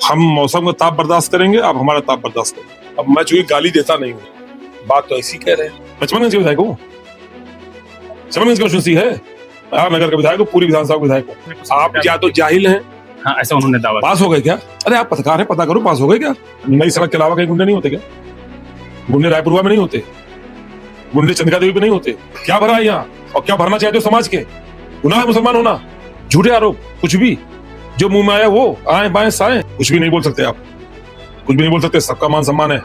हम मौसम का ताप बर्दाश्त करेंगे, आप हमारा ताप बर्दाश्त करेंगे। अब मैं चूंकि गाली देता नहीं हूँ, बात तो ऐसी कह रहे हैं। लक्ष्मणगंज के विधायक हूँ, लक्ष्मणगंज कंस्टिट्यूंसी है, आप नगर का विधायक हो, पूरी विधानसभा का विधायक हो। आप या तो जाहिल हैं। हाँ, ऐसा उन्होंने दावा पास हो गए क्या? अरे आप पत्रकार हैं, पता करो पास हो गए क्या? नई सड़क के अलावा कहीं गुंडे नहीं होते क्या? गुंडे रायपुरवा में नहीं होते, गुंडे चंद्रिका देवी पे नहीं होते। क्या भरा है यहाँ और क्या भरना चाहते हो समाज के? गुनाह है मुसलमान होना, झूठे आरोप, कुछ भी जो मुंह में आया वो आए बाएं साएं, कुछ भी नहीं बोल सकते आप, कुछ भी नहीं बोल सकते। सबका मान सम्मान है।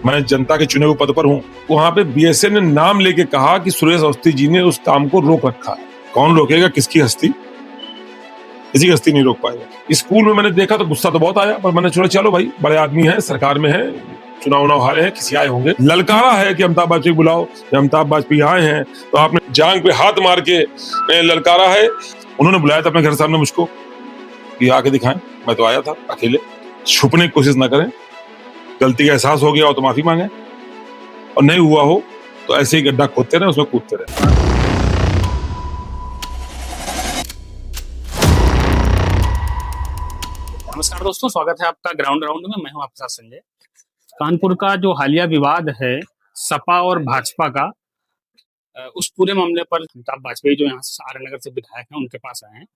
मैं जनता के चुने हुए पद पर हूँ। वहां पे बीएसए ने नाम लेके कहा कि सुरेश अवस्थी जी ने उस काम को रोक रखा। कौन रोकेगा? किसकी हस्ती? किसी की हस्ती नहीं रोक पाएगा। स्कूल में मैंने देखा तो गुस्सा तो बहुत आया, पर मैंने छोड़ा, चलो भाई बड़े आदमी हैं, सरकार में है, चुनाव हारे हैं, किसी आए होंगे। ललकारा है कि अमिताभ वाजपेयी बुलाओ, जब अमिताभ वाजपेयी आए हैं तो आपने जांग पे हाथ मार के ललकारा है। उन्होंने बुलाया था अपने घर सामने मुझको कि आके दिखाएं, मैं तो आया था अकेले। छुपने की कोशिश ना करें, गलती का एहसास हो गया हो तो माफी मांगे, और नहीं हुआ हो तो ऐसे ही गड्ढा खोदते रहे, उसमें कूदते रहे। नमस्कार दोस्तों, स्वागत है आपका ग्राउंड राउंड में। मैं हूं आपके साथ संजय। कानपुर का जो हालिया विवाद है सपा और भाजपा का, उस पूरे मामले पर अमिताभ वाजपेयी जो यहाँ से आर नगर से विधायक हैं उनके पास आए हैं।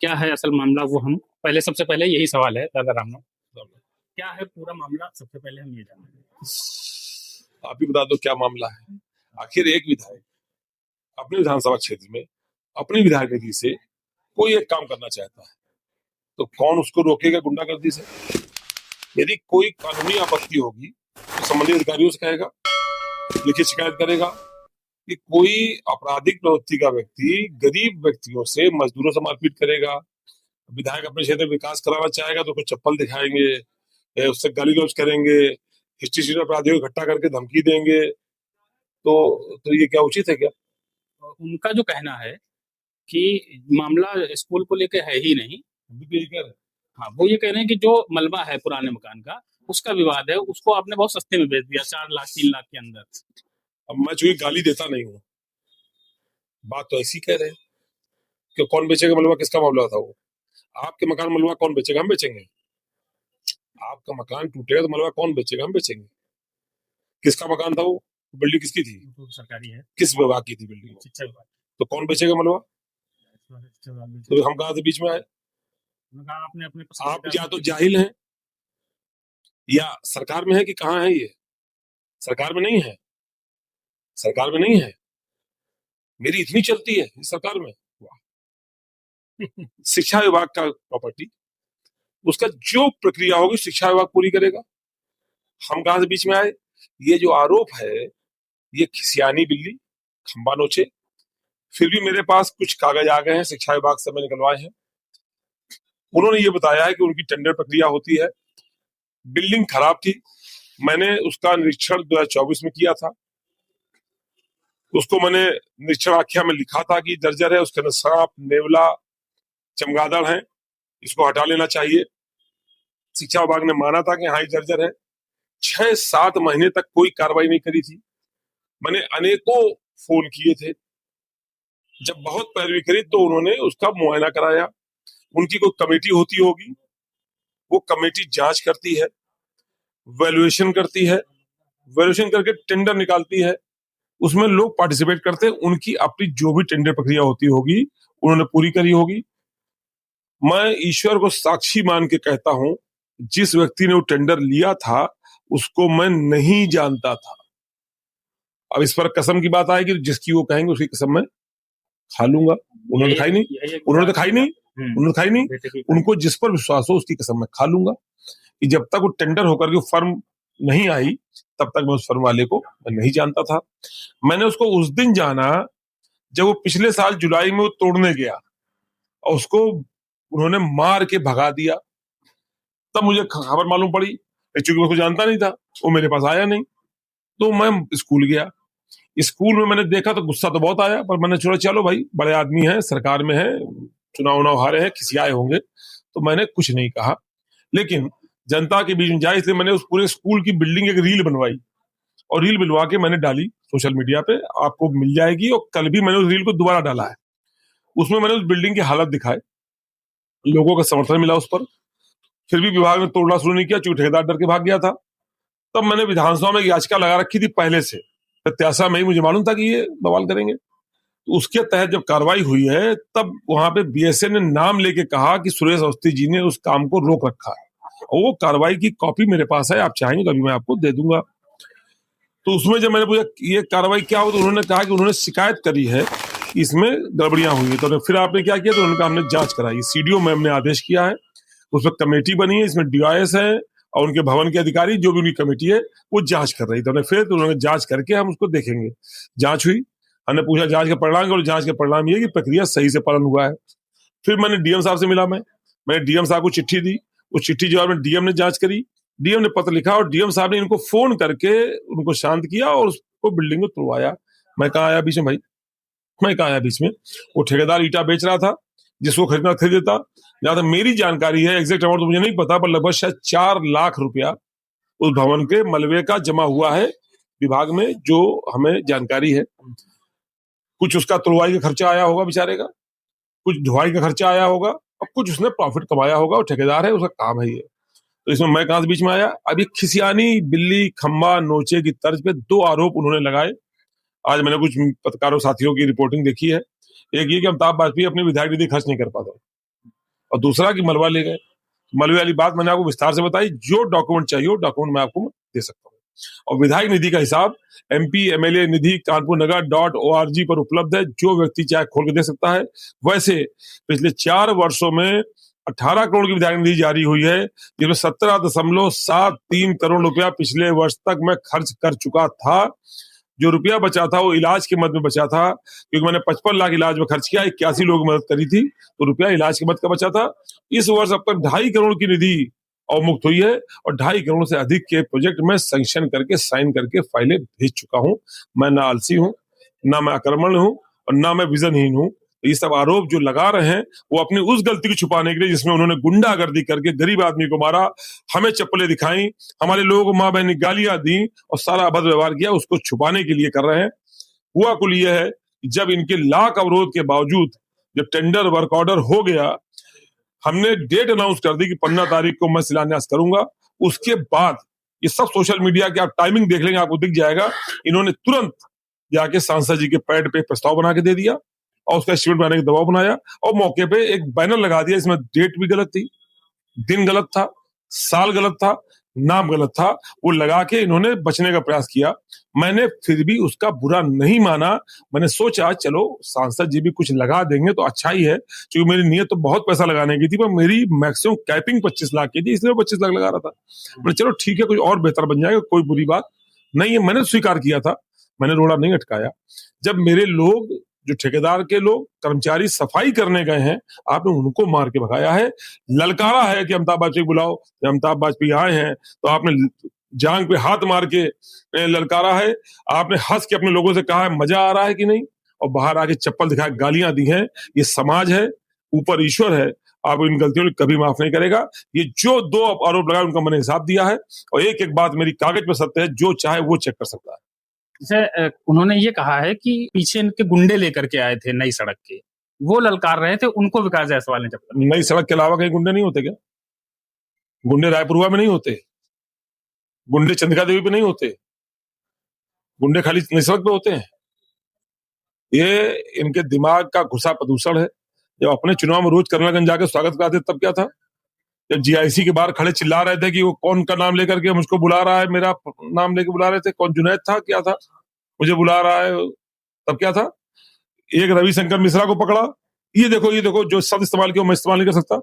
क्या है असल मामला, वो हम सबसे पहले यही सवाल है दादा रामनाथ, क्या है पूरा मामला, सबसे पहले हम ये जानेंगे। आप ही बता दो क्या मामला है। आखिर एक विधायक अपने विधानसभा क्षेत्र में अपनी विधायक निधि से कोई एक काम करना चाहता है तो कौन उसको रोकेगा गुंडागर्दी से? यदि कोई कानूनी आपत्ति होगी तो संबंधित अधिकारियों से कहेगा, लिखित शिकायत करेगा कि कोई आपराधिक प्रवृत्ति का व्यक्ति गरीब व्यक्तियों से, मजदूरों से मारपीट करेगा। विधायक अपने क्षेत्र में विकास कराना चाहेगा तो कुछ चप्पल दिखाएंगे, उससे गाली गलौज करेंगे, हिस्ट्री शीटर अपराधियों को इकट्ठा करके धमकी देंगे, तो ये क्या उचित है क्या? उनका जो कहना है कि मामला स्कूल को लेकर है ही नहीं। हाँ, वो ये कह रहे हैं कि जो मलबा है पुराने मकान का, उसका विवाद है, उसको आपने बहुत सस्ते में बेच दिया, 4 लाख 3 लाख के अंदर। अब मैं चूंकि गाली देता नहीं हूँ, बात तो ऐसी कह रहे हैं कि कौन बेचेगा मलबा, किसका मामला था वो? आपके मकान मलबा कौन बेचेगा? हम बेचेंगे। आपका मकान टूटेगा तो मलबा कौन बेचेगा? हम बेचेंगे। किसका मकान था वो? बिल्डिंग किसकी थी? तो सरकारी है। किस विभाग की थी बिल्डिंग? शिक्षा विभाग। तो कौन बेचेगा मलबा? तो हम कहाँ से बीच में आए? आपने अपने आप या तो जाहिल हैं या सरकार में है कि कहाँ है? ये सरकार में नहीं है, सरकार में नहीं है। मेरी इतनी चलती है इस सरकार में, वाह। शिक्षा विभाग का प्रॉपर्टी, उसका जो प्रक्रिया होगी शिक्षा विभाग पूरी करेगा। हम कहां से बीच में आए? ये जो आरोप है ये खिसियानी बिल्ली, खंबा नोचे। फिर भी मेरे पास कुछ कागज आ गए हैं, शिक्षा विभाग से मैंने निकलवाए हैं। उन्होंने ये बताया है कि उनकी टेंडर प्रक्रिया होती है। बिल्डिंग खराब थी, मैंने उसका निरीक्षण 2024 में किया था। उसको मैंने निरीक्षण आख्या में लिखा था कि जर्जर है, उसके अंदर सांप, नेवला, चमगादड़ है, इसको हटा लेना चाहिए। शिक्षा विभाग ने माना था कि हाँ ये जर्जर है। 6-7 महीने तक कोई कार्रवाई नहीं करी थी। मैंने अनेकों फोन किए थे, जब बहुत पैरवी करी तो उन्होंने उसका मुआयना कराया। उनकी कोई कमेटी होती होगी, वो कमेटी जांच करती है, वैल्यूएशन करती है, वैल्यूएशन करके टेंडर निकालती है, उसमें लोग पार्टिसिपेट करते हैं। उनकी अपनी जो भी टेंडर प्रक्रिया होती होगी उन्होंने पूरी करी होगी। मैं ईश्वर को साक्षी मान के कहता हूं, जिस व्यक्ति ने वो टेंडर लिया था उसको मैं नहीं जानता था। अब इस पर कसम की बात आएगी तो जिसकी वो कहेंगे उसकी कसम मैं खा लूंगा। उन्होंने खाई नहीं, उन्होंने तो खाई नहीं, उन्होंने खाई नहीं। उनको जिस पर विश्वास हो उसकी कसम मैं खा लूंगा कि जब तक वो टेंडर होकर के फर्म नहीं आई तब तक मैं उस फर्म वाले को मैं नहीं जानता था। मैंने उसको उस दिन जाना जब वो पिछले साल जुलाई में वो तोड़ने गया और उसको उन्होंने मार के भगा दिया। तब मुझे खबर मालूम पड़ी, चूंकि मैं उसको जानता नहीं था, वो मेरे पास आया नहीं, तो मैं स्कूल गया। स्कूल में मैंने देखा तो गुस्सा तो बहुत आया, पर मैंने छोड़ा, चलो भाई बड़े आदमी हैं, सरकार में है, चुनाव हारे हैं, किसी आए होंगे, तो मैंने कुछ नहीं कहा। लेकिन जनता के बीच में जाए इसलिए मैंने उस पूरे स्कूल की बिल्डिंग एक रील बनवाई और रील बनवा के मैंने डाली सोशल मीडिया पे, आपको मिल जाएगी। और कल भी मैंने उस रील को दोबारा डाला है। उसमें मैंने उस बिल्डिंग की हालत दिखाई, लोगों का समर्थन मिला उस पर। फिर भी विभाग ने तोड़ना शुरू नहीं किया, चूंकि ठेकेदार डर के भाग गया था। तब मैंने विधानसभा में याचिका लगा रखी थी पहले से, प्रत्याशा में ही मुझे मालूम था कि ये बवाल करेंगे। तो उसके तहत जब कार्रवाई हुई है, तब वहां पे बीएसए ने नाम लेके कहा कि सुरेश अवस्थी जी ने उस काम को रोक रखा है, और वो कार्रवाई की कॉपी मेरे पास है, आप चाहेंगे तो अभी मैं आपको दे दूंगा। तो उसमें जब मैंने पूछा ये कार्रवाई क्या हो, तो उन्होंने कहा कि उन्होंने शिकायत करी है, इसमें गड़बड़ियां हुई है। तो फिर आपने क्या किया, तो उन्होंने कहा हमने जांच कराई, सीडीओ मैम ने आदेश किया है, उसमें कमेटी बनी है, इसमें डीआईएस है और उनके भवन के अधिकारी, जो भी उनकी कमेटी है वो जांच कर रही थी। फिर तो उन्होंने जांच करके हम उसको देखेंगे। जांच हुई, हमने पूछा जांच के परिणाम, और जांच के परिणाम ये कि प्रक्रिया सही से पालन हुआ है। फिर मैंने डीएम साहब से मिला, मैंने डीएम साहब को चिट्ठी दी, उस चिट्ठी जवाब में डीएम ने जांच करी, डीएम ने पत्र लिखा, और डीएम साहब ने इनको फोन करके उनको शांत किया और उसको बिल्डिंग को तुड़वाया। मैं कहाँ आया बीच में भाई, मैं कहाँ आया बीच में? वो ठेकेदार ईटा बेच रहा था, जिसको खरीदना खरीद देता। जहां तक मेरी जानकारी है, एग्जैक्ट अमाउंट तो मुझे नहीं पता, पर लगभग शायद 4 लाख रुपया उस भवन के मलबे का जमा हुआ है विभाग में, जो हमें जानकारी है। कुछ उसका तुड़वाई का खर्चा आया होगा बेचारे का, कुछ ढुआई का खर्चा आया होगा, और कुछ उसने प्रॉफिट कमाया होगा। वो ठेकेदार है, उसका काम है ये। तो इसमें मैं कहां से बीच में आया? अब ये खिसियानी बिल्ली खंबा नोचे की तर्ज पे 2 आरोप उन्होंने लगाए। आज मैंने कुछ पत्रकारों साथियों की रिपोर्टिंग देखी है। एक ये कि अमिताभ वाजपेयी अपनी विधायक निधि खर्च नहीं कर पाते, और दूसरा कि मलबा ले गए। मलबे वाली बात मैंने आपको विस्तार से बताई, जो डॉक्यूमेंट चाहिए वो डॉक्यूमेंट मैं आपको दे सकता हूँ। और विधायक निधि का हिसाब MP MLA निधि कानपुर नगर .org पर उपलब्ध है, जो व्यक्ति चाहे खोल के दे सकता है। वैसे पिछले 4 वर्षों में 18 करोड़ की विधायक निधि जारी हुई है, जिसमें 17.73 करोड़ रुपया पिछले वर्ष तक मैं खर्च कर चुका था। जो रुपया बचा था वो इलाज के मद में बचा था, क्योंकि मैंने 55 लाख इलाज में खर्च किया, 81 लोगों की मदद करी थी, तो रुपया इलाज के मद का बचा था। इस वर्ष अब तक 2.5 करोड़ की निधि अवमुक्त हुई है, और 2.5 करोड़ से अधिक के प्रोजेक्ट में सैंक्शन करके साइन करके फाइलें भेज चुका हूं। मैं ना आलसी हूं, ना मैं आक्रमण हूं, और ना मैं विजनहीन हूं। ये सब आरोप जो लगा रहे हैं वो अपनी उस गलती को छुपाने के लिए जिसमें उन्होंने गुंडागर्दी करके गरीब आदमी को मारा, हमें चप्पलें दिखाई, हमारे लोगों को मां बहन गालियां दी और सारा अभद्र व्यवहार किया, उसको छुपाने के लिए कर रहे हैं। हुआ कुल यह है कि जब इनके लाख अवरोध के बावजूद जब टेंडर वर्क ऑर्डर हो गया, हमने डेट अनाउंस कर दी कि 15 तारीख को मैं शिलान्यास करूंगा। उसके बाद ये सब सोशल मीडिया की आप टाइमिंग देख लेंगे, आपको दिख जाएगा, इन्होंने तुरंत जाके सांसद जी के पैड पे प्रस्ताव बना के दे दिया, और उसका एस्टिमेट बनाने का दबाव बनाया, और मौके पे एक बैनर लगा दिया। इसमें डेट भी गलत थी, दिन गलत था, साल गलत था, नाम गलत था, वो लगा के इन्होंने बचने का प्रयास किया। मैंने फिर भी उसका बुरा नहीं माना। मैंने सोचा चलो सांसद जी भी कुछ लगा देंगे तो अच्छा ही है, क्योंकि मेरी नीयत तो बहुत पैसा लगाने की थी, पर मेरी मैक्सिमम कैपिंग 25 लाख की थी, इसलिए 25 लाख लगा रहा था। मैंने चलो ठीक है, कुछ और बेहतर बन जाएगा, कोई बुरी बात नहीं है। मैंने स्वीकार किया था, मैंने रोड़ा नहीं अटकाया। जब मेरे लोग, जो ठेकेदार के लोग कर्मचारी सफाई करने गए हैं, आपने उनको मार के भगाया है, ललकारा है कि अमिताभ वाजपेयी बुलाओ। जब अमिताभ वाजपेयी आए हैं तो आपने जांग पे हाथ मार के ललकारा है, आपने हंस के अपने लोगों से कहा है मजा आ रहा है कि नहीं, और बाहर आके चप्पल दिखा गालियां दी हैं। ये समाज है, ऊपर ईश्वर है, आप इन गलतियों को कभी माफ नहीं करेगा। ये जो 2 आरोप लगाए उनका मैंने हिसाब दिया है, और एक एक बात मेरी कागज पे सत्य है, जो चाहे वो चेक कर सकता है। जैसे उन्होंने ये कहा है कि पीछे इनके गुंडे लेकर के आए थे नई सड़क के, वो ललकार रहे थे, उनको विकास जायसवाल ने जब नई सड़क के अलावा कहीं गुंडे नहीं होते क्या? गुंडे रायपुरवा में नहीं होते, गुंडे चंद्रिका देवी पे नहीं होते, गुंडे खाली नई सड़क पे होते हैं। ये इनके दिमाग का घुसा प्रदूषण है। जब अपने चुनाव में रोज करनागंज जाके स्वागत कराते तब क्या था? जब GIC के बाहर खड़े चिल्ला रहे थे कि वो कौन का नाम लेकर के मुझको बुला रहा है, मेरा नाम लेके बुला रहे थे, कौन जुनैद था क्या था, मुझे बुला रहा है, तब क्या था? एक रविशंकर मिश्रा को पकड़ा, ये देखो जो शब्द इस्तेमाल किया मैं इस्तेमाल नहीं कर सकता।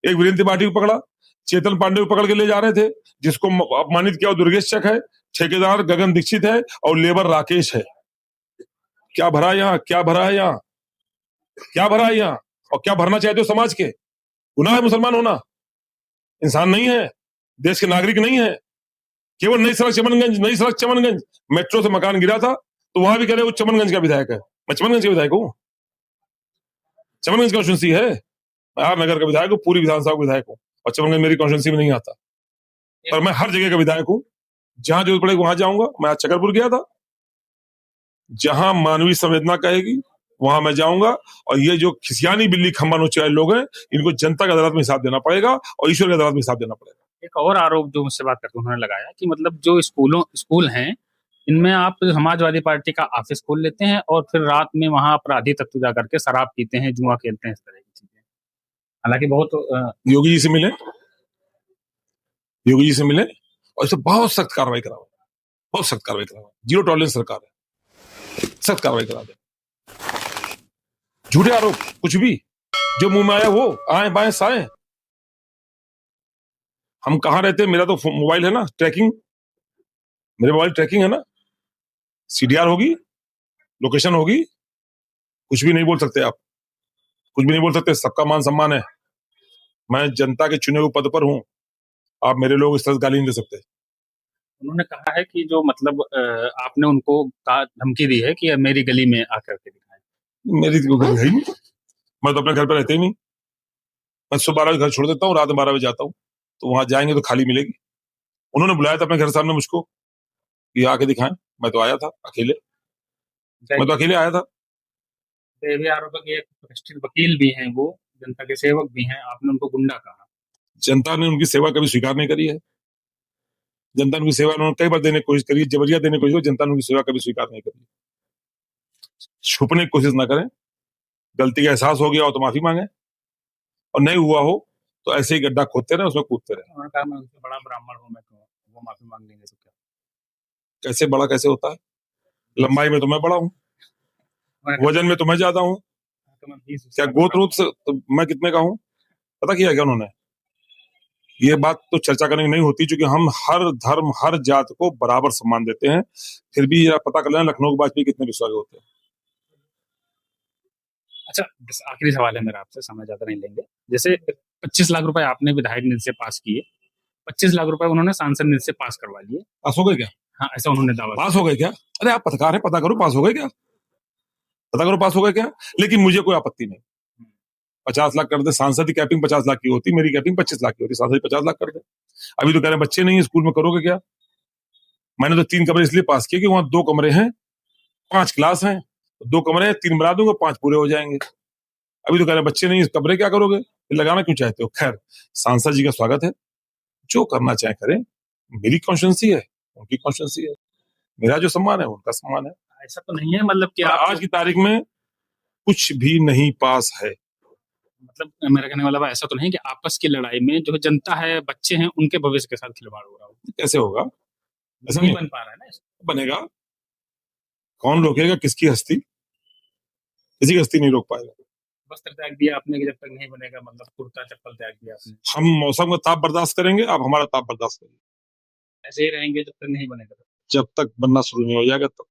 एक वीरेंद्र त्रिपाठी को पकड़ा, चेतन पांडे को पकड़ के ले जा रहे थे, जिसको अपमानित किया दुर्गेश चक है, ठेकेदार गगन दीक्षित है, और लेबर राकेश है। क्या भरा यहाँ, क्या भरा है यहाँ, क्या भरा है यहाँ, और क्या भरना चाहते हो समाज के? गुनाह है मुसलमान होना, इंसान नहीं है, देश के नागरिक नहीं है। केवल नई सड़क चमनगंज मेट्रो से मकान गिरा था, तो वहां भी कह रहे वो चमनगंज का विधायक है। मैं चमनगंज का विधायक हूँ, चमनगंज कॉन्स्टिट्यूंसी है, मैं आर नगर का विधायक हूँ, पूरी विधानसभा का विधायक हूँ, और चमनगंज मेरी कॉन्स्टिट्यूंसी में नहीं आता। पर मैं हर जगह का विधायक हूँ, जहां जरूरत पड़ेगी वहां जाऊंगा। मैं आज चकरपुर गया था, जहां मानवीय संवेदना कहेगी वहां मैं जाऊंगा और ये जो खिसियानी बिल्ली खंबा नोचे वाले लोग हैं, इनको जनता की अदालत में हिसाब देना पड़ेगा और ईश्वर की अदालत में हिसाब देना पड़ेगा। एक और आरोप जो मुझसे बात करके उन्होंने लगाया कि मतलब जो स्कूल हैं, इनमें आप समाजवादी पार्टी का ऑफिस खोल लेते हैं और फिर रात में वहां अपराधी तत्व जा करके शराब पीते हैं, जुआ खेलते हैं, इस तरह की चीजें। हालांकि बहुत योगी जी से मिले, योगी जी से मिले और इस पर बहुत सख्त कार्रवाई कराओ, बहुत सख्त कार्रवाई कराओ। जीरो टॉलरेंस सरकार है, सख्त कार्रवाई करा दे। झूठे आरोप कुछ भी जो मुंह में आया वो आए बाएं साए। हम कहां रहते हैं, मेरा तो मोबाइल है ना, ट्रैकिंग, मेरे मोबाइल ट्रैकिंग है ना, सीडीआर होगी, लोकेशन होगी, कुछ भी नहीं बोल सकते आप, कुछ भी नहीं बोल सकते। सबका मान सम्मान है, मैं जनता के चुने हुए पद पर हूं, आप मेरे लोग इस तरह गाली नहीं दे सकते। उन्होंने कहा है कि जो मतलब आपने उनको धमकी दी है कि मेरी गली में आकर के दिखाएं। मेरी तो घर है ही नहीं, मैं तो अपने घर पर रहते ही नहीं। मैं सुबह 12 बजे घर छोड़ देता हूँ, रात में 12 बजे जाता हूँ, तो वहां जाएंगे तो खाली मिलेगी। उन्होंने बुलाया था अपने घर सामने मुझको कि आके दिखाएं, मैं तो आया था अकेले, मैं तो अकेले आया था। ये भी आरोप है कि एक प्रतिष्ठित वकील भी हैं, वो जनता के सेवक भी हैं, आपने उनको गुंडा कहा। जनता ने उनकी सेवा कभी स्वीकार नहीं करी है, जनता ने उनकी सेवा उन्होंने कई बार देने की कोशिश करी, जबरिया देने की कोशिश की, जनता ने उनकी सेवा कभी स्वीकार नहीं करी। छुपने की कोशिश ना करें, गलती का एहसास हो गया हो तो माफी मांगे, और नहीं हुआ हो तो ऐसे ही गड्ढा खोदते रहे, उसमें कूदते रहे। उन्होंने कहा मैं उनसे बड़ा ब्राह्मण हूँ, मैं तो वो माफी मांग लेंगे तो क्या। कैसे बड़ा कैसे होता है, लंबाई में तो मैं बड़ा हूँ, वजन में तो मैं ज्यादा हूँ, क्या गोत्र रूप से तो मैं कितने का हूँ, पता किया क्या उन्होंने। ये बात तो चर्चा करने की नहीं होती, क्योंकि हम हर धर्म हर जात को बराबर सम्मान देते हैं। फिर भी ये पता कर लेना लखनऊ के वाजपेयी कितने विश्वास होते हैं। अच्छा, आखिरी सवाल है मेरा आपसे, समय ज्यादा नहीं लेंगे। जैसे 25 लाख रुपए आपने विधायक निधि से पास किए, 25 लाख रुपए उन्होंने सांसद निधि से पास करवा लिए। पास हो गए क्या, हाँ, ऐसा उन्होंने दावा पास हो गए क्या? अरे आप पत्रकार हैं, पता करो पास हो गए क्या, पता करो पास हो गए क्या। लेकिन मुझे कोई आपत्ति नहीं, 50 लाख कर दे, सांसद की कैपिंग 50 लाख की होती, मेरी कैपिंग 25 लाख की होती, सांसद 50 लाख कर दे। अभी तो कह रहे हैं बच्चे नहीं है स्कूल में, करोगे क्या। मैंने तो 3 कमरे इसलिए पास किए कि वहां 2 कमरे हैं, 5 क्लास हैं, 2 कमरे हैं, 3 बना दूंगा, 5 पूरे हो जाएंगे। अभी तो कह रहे हैं बच्चे नहीं है, कमरे क्या करोगे, लगाना क्यों चाहते हो। खैर, सांसद जी का स्वागत है, जो करना चाहे करें, मेरी कॉन्स्टिट्यूंसी है, उनकी कॉन्स्टिट्यूंसी है, मेरा जो सम्मान है उनका सम्मान है। ऐसा तो नहीं है मतलब कि आप आज की तारीख में कुछ भी नहीं पास है। मतलब मेरा कहने वाला ऐसा तो नहीं कि आपस की लड़ाई में जो जनता है, बच्चे हैं, उनके भविष्य के साथ खिलवाड़ हो रहा हो। कैसे होगा, ऐसा नहीं नहीं बन पा रहा है ना। बनेगा। कौन रोकेगा किसकी हस्ती, किसी की हस्ती नहीं रोक पाएगा। वस्त्र त्याग दिया आपने कि जब तक नहीं बनेगा, मतलब कुर्ता चप्पल त्याग दिया आपने। हम मौसम का ताप बर्दाश्त करेंगे, आप हमारा ताप बर्दाश्त करेंगे। ऐसे ही रहेंगे जब तक नहीं बनेगा। जब तक बनना शुरू नहीं हो जाएगा तब